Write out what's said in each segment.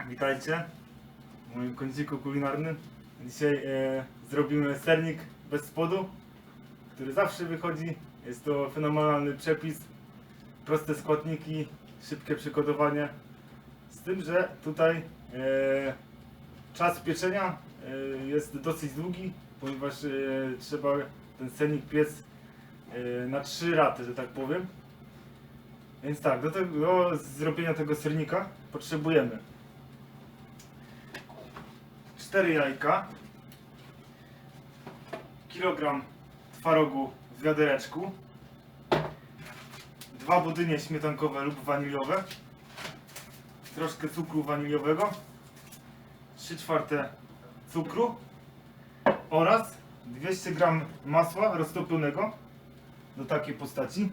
Witajcie w moim kąciku kulinarnym. Dzisiaj zrobimy sernik bez spodu, który zawsze wychodzi. Jest to fenomenalny przepis, proste składniki, szybkie przygotowanie. Z tym, że tutaj czas pieczenia jest dosyć długi, ponieważ trzeba ten sernik piec na 3 raty, że tak powiem. Więc tak, do zrobienia tego sernika potrzebujemy 4 jajka, kilogram twarogu w wiadereczku, 2 budynie śmietankowe lub waniliowe, troszkę cukru waniliowego, 3/4 cukru oraz 200 g masła roztopionego do takiej postaci,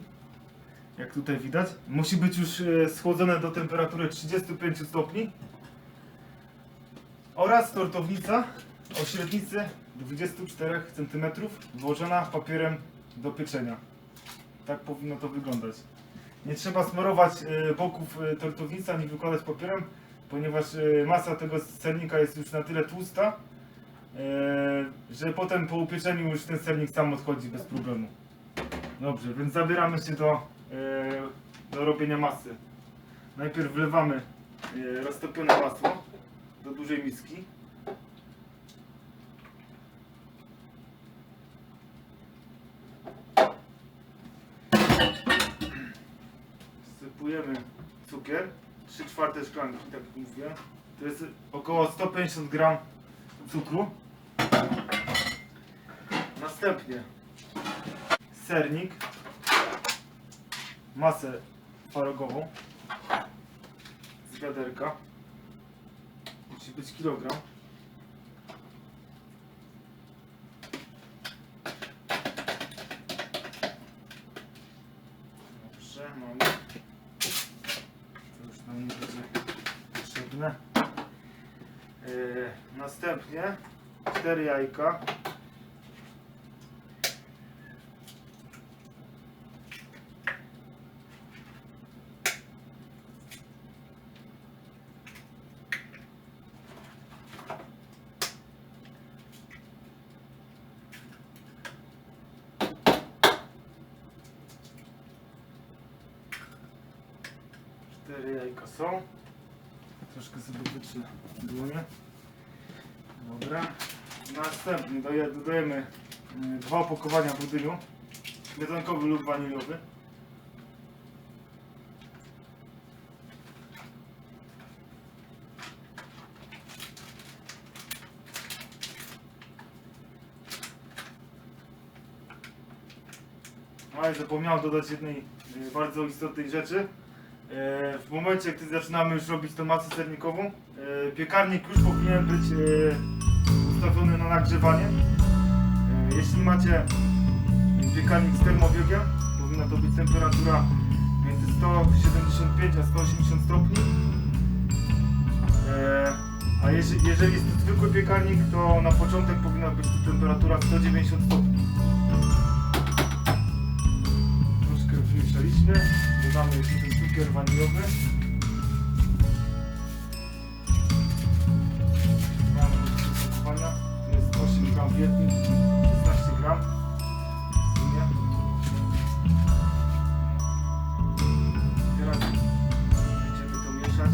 jak tutaj widać. Musi być już schłodzone do temperatury 35 stopni oraz tortownica o średnicy 24 cm włożona papierem do pieczenia. Tak powinno to wyglądać. Nie trzeba smarować boków tortownicy ani wykładać papierem, ponieważ masa tego sernika jest już na tyle tłusta, że potem po upieczeniu już ten sernik sam odchodzi bez problemu. Dobrze, więc zabieramy się do robienia masy. Najpierw wlewamy roztopione masło do dużej miski. Wsypujemy cukier, 3/4 szklanki, tak jak mówię. To jest około 150 g cukru. Następnie sernik, masę twarogową z wiaderka. Musi być kilogram. Dobrze, mamy. To już nam nie będzie potrzebne. Następnie 4 jajka. Jajka są. Troszkę sobie wytrę dłonie. Dobra. Następnie dodajemy 2 opakowania budyniu. Śmietankowy lub waniliowy. Ale zapomniałem dodać jednej bardzo istotnej rzeczy. W momencie, gdy zaczynamy już robić tą masę sernikową, piekarnik już powinien być ustawiony na nagrzewanie. Jeśli macie piekarnik z termobiegiem, powinna to być temperatura między 175 a 180 stopni. A jeżeli jest to zwykły piekarnik, to na początek powinna być to temperatura 190 stopni. Troszkę wymieszaliśmy. Dodamy jeszcze ten cukier waniliowy. Mamy do opakowania. To jest 8 g w jednym, 16 g. Teraz będziemy to mieszać.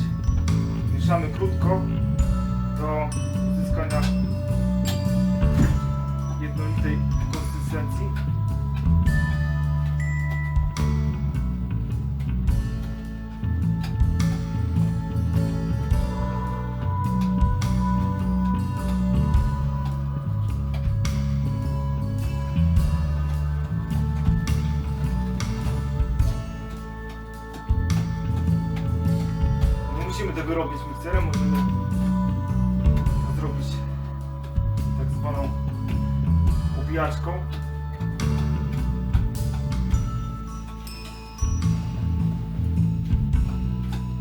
Mieszamy krótko do uzyskania jednolitej konsystencji. Musimy tego robić mikserem, możemy to zrobić tak zwaną obijaczką.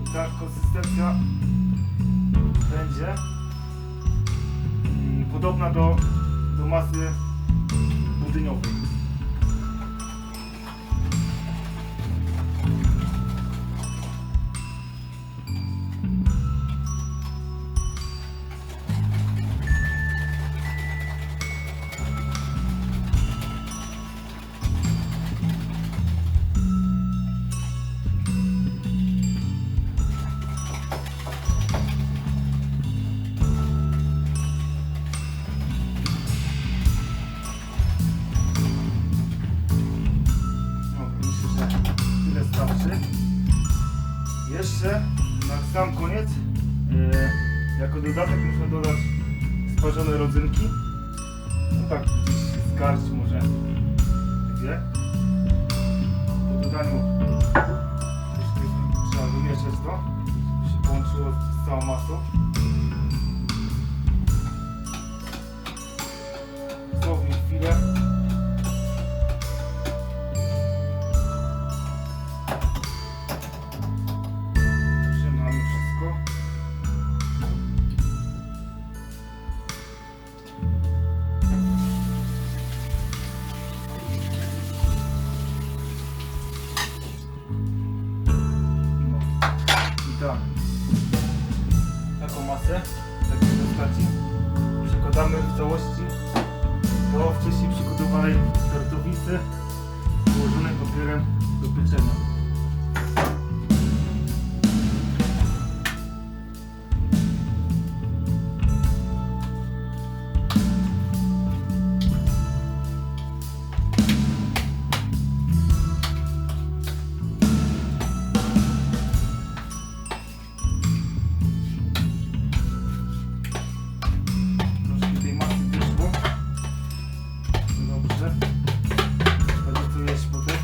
I ta konsystencja będzie podobna do masy budyniowej. Jeszcze na sam koniec, jako dodatek można dodać sparzone rodzynki. No tak, gdzieś z garść może dwie. Po dodaniu trzeba wymieszać to, żeby się połączyło z całą masą. Dosłownie chwilę. Trzymamy wszystko. No. I taką masę, takiej postaci przekładamy w całości do wcześniej przygotowanej tartowicy położonej papierem do pieczenia. Troszkę tej masy wyszło. Dobrze. Będzie co jeść potem.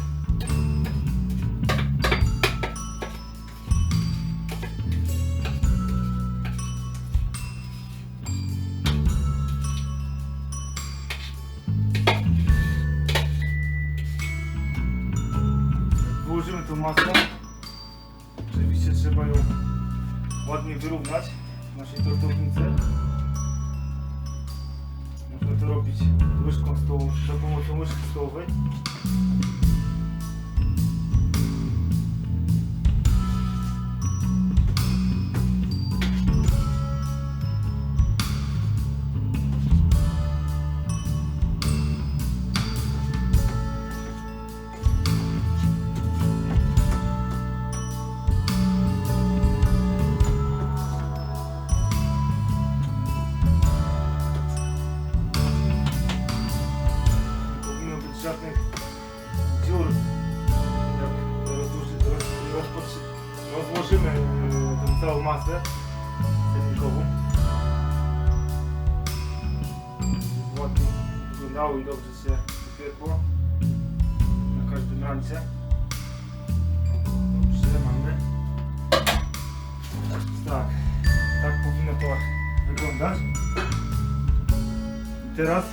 Wyłożymy tą masę. Oczywiście trzeba ją ładnie wyrównać w naszej tortownicy. Można to robić łyżką stołową, za pomocą łyżki stołowej. Żadnych dziur, jak rozłożymy tę całą masę sernikową, żeby ładnie wyglądało i dobrze się wypiekło na każdym rancie. Dobrze, mamy. Tak powinno to wyglądać. I teraz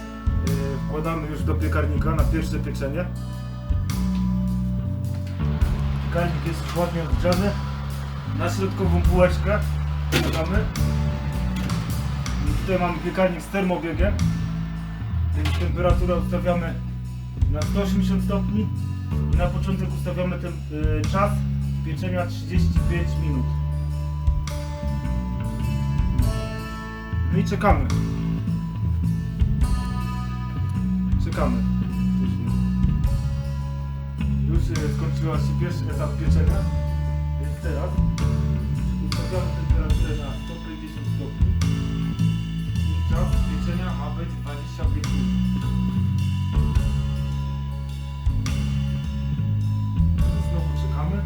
wkładamy już do piekarnika na pierwsze pieczenie. Piekarnik jest już ładnie odgrzany. Na środkową półeczkę wkładamy. I tutaj mamy piekarnik z termobiegiem. Więc temperaturę ustawiamy na 180 stopni. I na początek ustawiamy ten czas pieczenia 35 minut. No i czekamy. Czekamy. Już skończyła się pierwszy etap pieczenia, więc teraz ustawiamy temperaturę na 150 stopni i czas pieczenia ma być 25 minut. Znowu czekamy.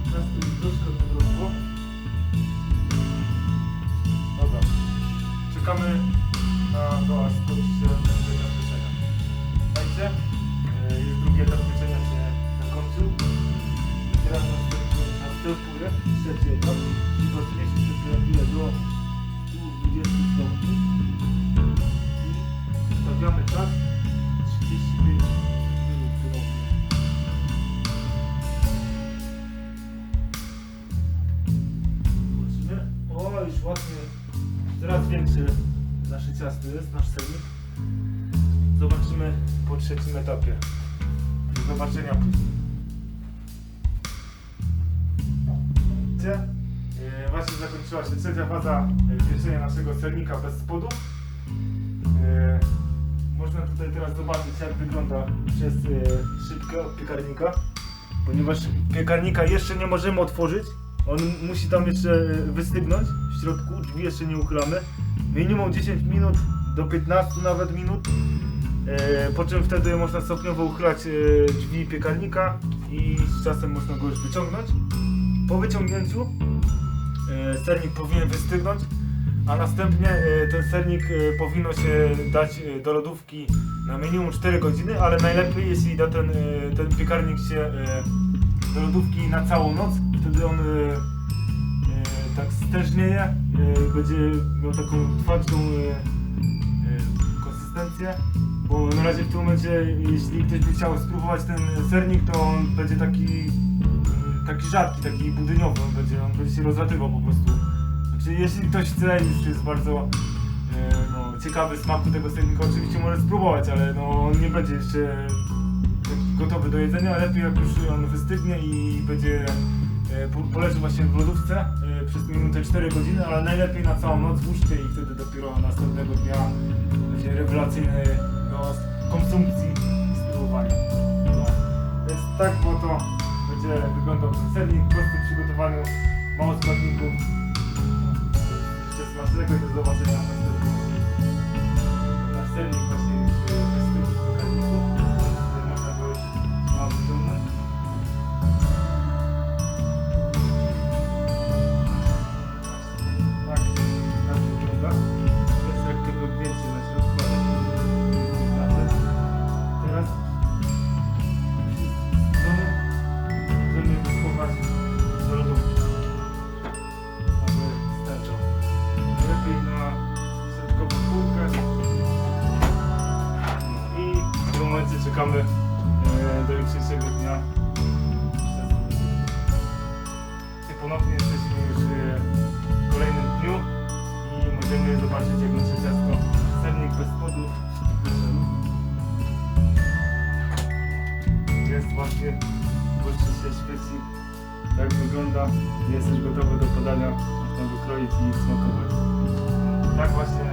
Teraz to już troszkę podrosło. Dobra. Czekamy na to, aż skończy się drugi etap pieczenia. Słuchajcie, już drugi etap pieczenia się zakończył. Teraz następuje trzeci etap, czyli podnieść temperaturę do 120 stopni i stawiamy czas 35 minut ponownie. Zobaczymy. O, już ładnie, coraz większy nasze ciasto jest, nasz sernik. Zobaczymy po trzecim etapie. Do zobaczenia później. Właśnie zakończyła się trzecia faza pieczenia naszego sernika bez spodu. Można tutaj teraz zobaczyć, jak wygląda przez szybkę od piekarnika. Ponieważ piekarnika jeszcze nie możemy otworzyć, on musi tam jeszcze wystygnąć w środku, drzwi jeszcze nie uchylamy. Minimum 10 minut do 15 nawet minut, po czym wtedy można stopniowo uchylać drzwi piekarnika i z czasem można go już wyciągnąć. Po wyciągnięciu sernik powinien wystygnąć, a następnie ten sernik powinno się dać do lodówki na minimum 4 godziny, ale najlepiej jeśli da ten piekarnik się do lodówki na całą noc, wtedy on tak stężnieje, będzie miał taką twardszą konsystencję, bo na razie w tym momencie, jeśli ktoś by chciał spróbować ten sernik, to on będzie taki rzadki, taki budyniowy, on będzie się rozlatywał po prostu. Znaczy, jeśli ktoś chce i jest bardzo ciekawy smaku tego sernika, oczywiście może spróbować, ale on nie będzie jeszcze taki gotowy do jedzenia. Lepiej jak już on wystygnie i będzie poleży właśnie w lodówce przez minimum te 4 godziny, ale najlepiej na całą noc włóżcie i wtedy dopiero następnego dnia będzie rewelacyjny do konsumpcji i spróbowania. Więc tak, bo to będzie wyglądał ten sernik, prosty w przygotowaniu, mało składników. Jeszcze smacznego i do zobaczenia w następnym. Nasz sernik właśnie już wystygł w piekarniku. Można go już mało wyciągnąć. Tak wygląda. Jest jak to wygięcie na środku, ale teraz możemy wysłować do lodówki, aby sterczał. Najlepiej na środkową półkę. I w tym momencie czekamy do jutrzejszego dnia. I ponownie jesteśmy już w kolejnym dniu i możemy zobaczyć, jak nasze ciasto, sernik bez spodu wyszedł. Jest właśnie, błyszczy się, świeci, tak wygląda, jest już gotowy do podania, można go kroić i smakować. Tak właśnie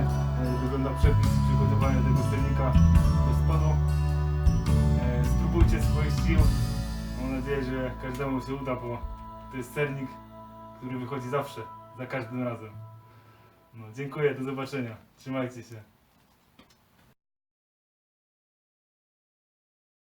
wygląda przepis przygotowania tego sernika bez spodu. Spróbujcie swoich sił, mam nadzieję, że każdemu się uda, bo to jest sernik, który wychodzi zawsze, za każdym razem. Dziękuję, do zobaczenia, trzymajcie się.